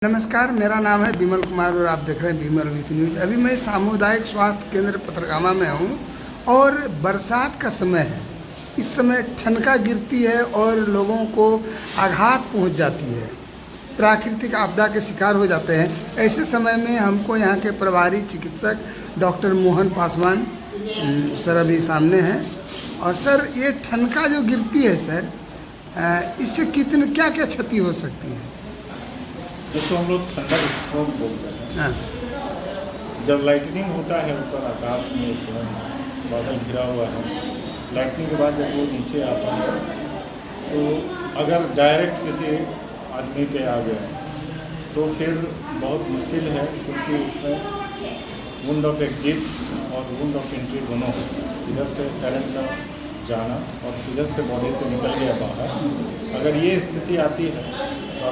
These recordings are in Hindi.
नमस्कार, मेरा नाम है विमल कुमार और आप देख रहे हैं विमल विथ न्यूज। अभी मैं सामुदायिक स्वास्थ्य केंद्र पथरगामा में हूँ और बरसात का समय है। इस समय ठनका गिरती है और लोगों को आघात पहुँच जाती है, प्राकृतिक आपदा के शिकार हो जाते हैं। ऐसे समय में हमको यहाँ के प्रभारी चिकित्सक डॉक्टर मोहन पासवान सर अभी सामने हैं। और सर, ये ठनका जो गिरती है सर, इससे क्या क्या क्षति हो सकती है? जिसको हम लोग थंडर स्ट्रोक बोलते हैं। हाँ। जब लाइटनिंग होता है ऊपर आकाश में, इस समय बादल घिरा हुआ है, लाइटनिंग के बाद जब वो नीचे आता है तो अगर डायरेक्ट किसी आदमी पे आ गया तो फिर बहुत मुश्किल है, क्योंकि उसमें वुंड ऑफ एग्जिट और वुंड ऑफ एंट्री दोनों होते हैं। इधर से करंट का जाना और इधर से बॉडी से निकल गया बाहर। अगर ये स्थिति आती है तो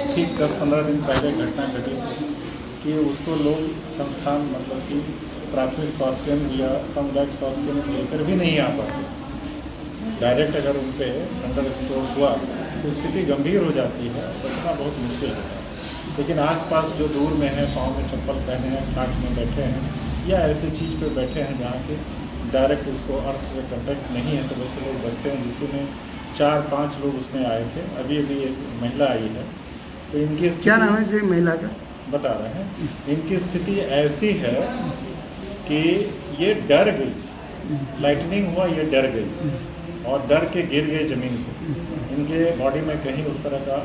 ठीक 10-15 दिन पहले घटना घटी थी कि उसको लोग संस्थान मतलब कि प्राथमिक स्वास्थ्य केंद्र या सामुदायिक स्वास्थ्य केंद्र लेकर भी नहीं आ पाते। डायरेक्ट अगर उन पर थंडर स्ट्रोक हुआ तो स्थिति गंभीर हो जाती है, बचना बहुत मुश्किल होता है। लेकिन आसपास जो दूर में है, पाँव में चप्पल पहने हैं, खाट में बैठे हैं या ऐसी चीज़ पे बैठे हैं जहाँ के डायरेक्ट उसको अर्थ से कॉन्टेक्ट नहीं है, तो वैसे लोग बचते हैं। जिसमें 4-5 लोग उसमें आए थे। अभी एक महिला आई है, तो इनकी क्या नाम है इस महिला का? बता रहे हैं। इनकी स्थिति ऐसी है कि ये डर गई, लाइटनिंग हुआ, ये डर गई और डर के गिर गई ज़मीन पर। इनके बॉडी में कहीं उस तरह का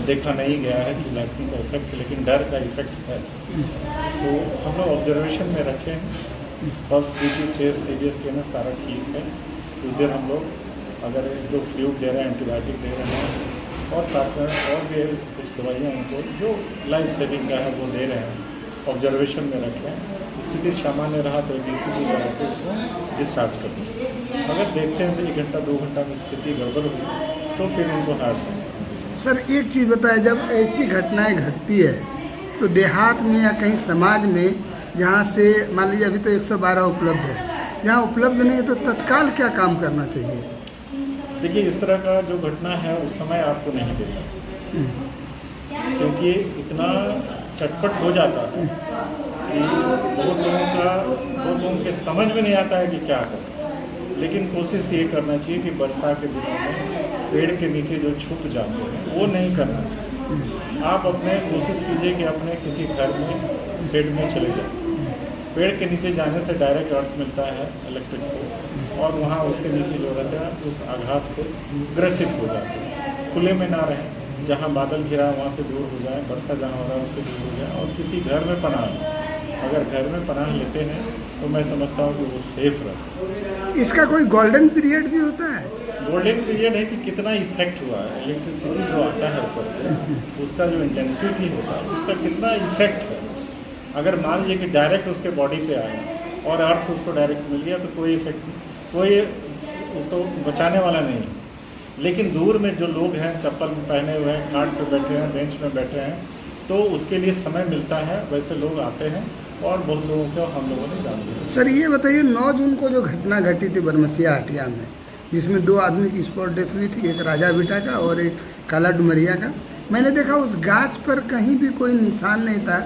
देखा नहीं गया है कि लाइटनिंग का इफेक्ट, लेकिन डर का इफेक्ट है। तो हम लोग ऑब्जर्वेशन में रखे हैं। पल्स, बीपी, चेस्ट, CBS सारा ठीक है। उस दिन हम लोग अगर जो फ्लूइड दे रहे हैं, एंटीबायोटिक दे रहे हैं और साथ में और भी कुछ दवाइयाँ उनको जो लाइफ सेविंग का है वो दे रहे हैं। ऑब्जर्वेशन में रखें। स्थिति सामान्य रहा तो ECG करा के उसको डिस्चार्ज कर दें। अगर देखते हैं तो 1 घंटा 2 घंटा में स्थिति गड़बड़ हुई तो फिर उनको हार सकते। सर, एक चीज़ बताएं, जब ऐसी घटनाएं घटती है तो देहात में या कहीं समाज में, जहाँ से मान लीजिए अभी तो 112 उपलब्ध है, जहाँ उपलब्ध नहीं है तो तत्काल क्या काम करना चाहिए? देखिए, इस तरह का जो घटना है उस समय आपको नहीं देता, क्योंकि इतना चटपट हो जाता है कि बहुत लोगों के समझ में नहीं आता है कि क्या करें। लेकिन कोशिश ये करना चाहिए कि वर्षा के दिनों में पेड़ के नीचे जो छुप जाते हैं वो नहीं करना चाहिए। आप अपने कोशिश कीजिए कि अपने किसी घर में शेड में चले जाएं। पेड़ के नीचे जाने से डायरेक्ट अर्थ मिलता है इलेक्ट्रिक को, और वहाँ उसके नीचे जो रहते हैं उस आघात से ग्रसित हो जाते हैं। खुले में ना रहें, जहाँ बादल घिरा है वहाँ से दूर हो जाए, वर्षा जहाँ हो रहा है उससे दूर हो जाए और किसी घर में पनाह लें। अगर घर में पनाह लेते हैं तो मैं समझता हूँ कि वो सेफ रहता है। इसका कोई गोल्डन पीरियड भी होता है? गोल्डन पीरियड है कि कितना इफेक्ट हुआ है, इलेक्ट्रिसिटी जो आता है ऊपर से, उसका जो इंटेंसिटी होता है उसका कितना इफेक्ट है। अगर मान लीजिए कि डायरेक्ट उसके बॉडी पे आया और अर्थ उसको डायरेक्ट मिल गया तो कोई इफेक्ट नहीं, कोई उसको बचाने वाला नहीं है। लेकिन दूर में जो लोग हैं, चप्पल पहने हुए हैं, खाट पे बैठे हैं, बेंच में बैठे हैं, तो उसके लिए समय मिलता है। वैसे लोग आते हैं और बहुत लोगों को हम लोगों ने जान लिया। सर, ये बताइए, 9 जून को जो घटना घटी थी बरमसिया हटिया में, जिसमें 2 आदमी की स्पॉट डेथ हुई थी, एक राजा बेटा का और एक काला डुमरिया का, मैंने देखा उस गाछ पर कहीं भी कोई निशान नहीं था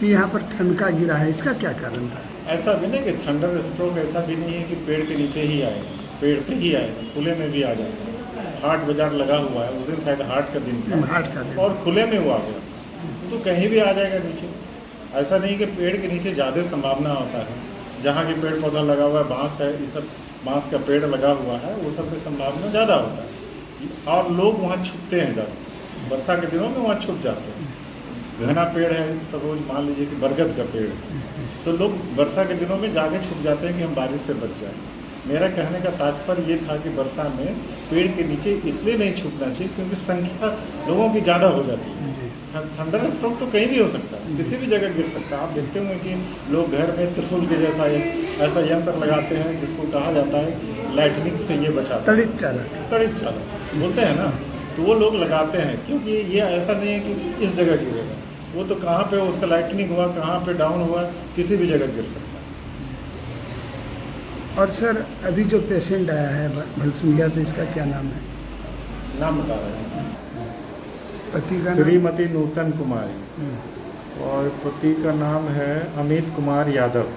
कि यहाँ पर ठनका गिरा है। इसका क्या कारण था? ऐसा भी नहीं कि थंडर स्ट्रोक ऐसा भी नहीं है कि पेड़ के नीचे ही आए, पेड़ पे ही आए, खुले में भी आ जाता है। हाट बाजार लगा हुआ है, उस दिन शायद हाट का दिन था, हाट का दिन, और खुले में वो आ गया तो कहीं भी आ जाएगा नीचे। ऐसा नहीं कि पेड़ के नीचे ज़्यादा संभावना होता है। जहाँ की पेड़ पौधा लगा हुआ है, बांस है, ये सब बांस का पेड़ लगा हुआ है, वो सब की संभावना ज़्यादा होता है और लोग वहाँ छुपते हैं ज़्यादा। वर्षा के दिनों में वहाँ छुप जाते हैं। घना पेड़ है, सपोज मान लीजिए कि बरगद का पेड़, तो लोग वर्षा के दिनों में जाके छुप जाते हैं कि हम बारिश से बच जाएं। मेरा कहने का तात्पर्य ये था कि वर्षा में पेड़ के नीचे इसलिए नहीं छुपना चाहिए क्योंकि संख्या लोगों की ज़्यादा हो जाती है। थंडर स्ट्रोक तो कहीं भी हो सकता है, किसी भी जगह गिर सकता है। आप देखते होंगे कि लोग घर में त्रिशूल के जैसा एक ऐसा यंत्र लगाते हैं जिसको कहा जाता है लाइटनिंग से ये बचाता है, तड़ित चालक बोलते हैं ना, तो वो लोग लगाते हैं क्योंकि ये ऐसा नहीं है कि इस जगह गिरेगा, वो तो कहाँ पे उसका लाइटनिंग हुआ, कहाँ पे डाउन हुआ, किसी भी जगह गिर सकता है। और सर, अभी जो पेशेंट आया है भलसिंघिया से, इसका क्या नाम है? नाम बता रहे हैं। पति का नाम? श्रीमती नूतन कुमारी, हम्म, और पति का नाम है अमित कुमार यादव,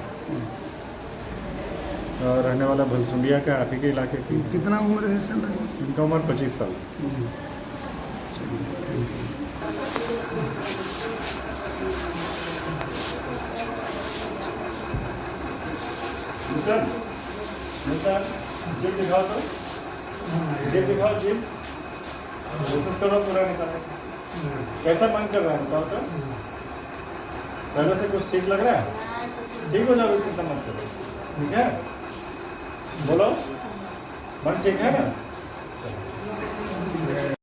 और रहने वाला भलसुंडिया का, आप ही के इलाके की। कितना उम्र है सर? इनका उम्र 25 साल। हम्म, चलिए, थैंक यू। नूतन, नूतन, जेब दिखाओ तो, जेब दिखाओ, जेब कोशिश करो पूरा निकालने की। कैसा मन कर रहा है बताओ तो, पहले से कुछ ठीक लग रहा है? ठीक हो जाओगे, चिंता मत करो, ठीक है? बोलो, मन ठीक है ना?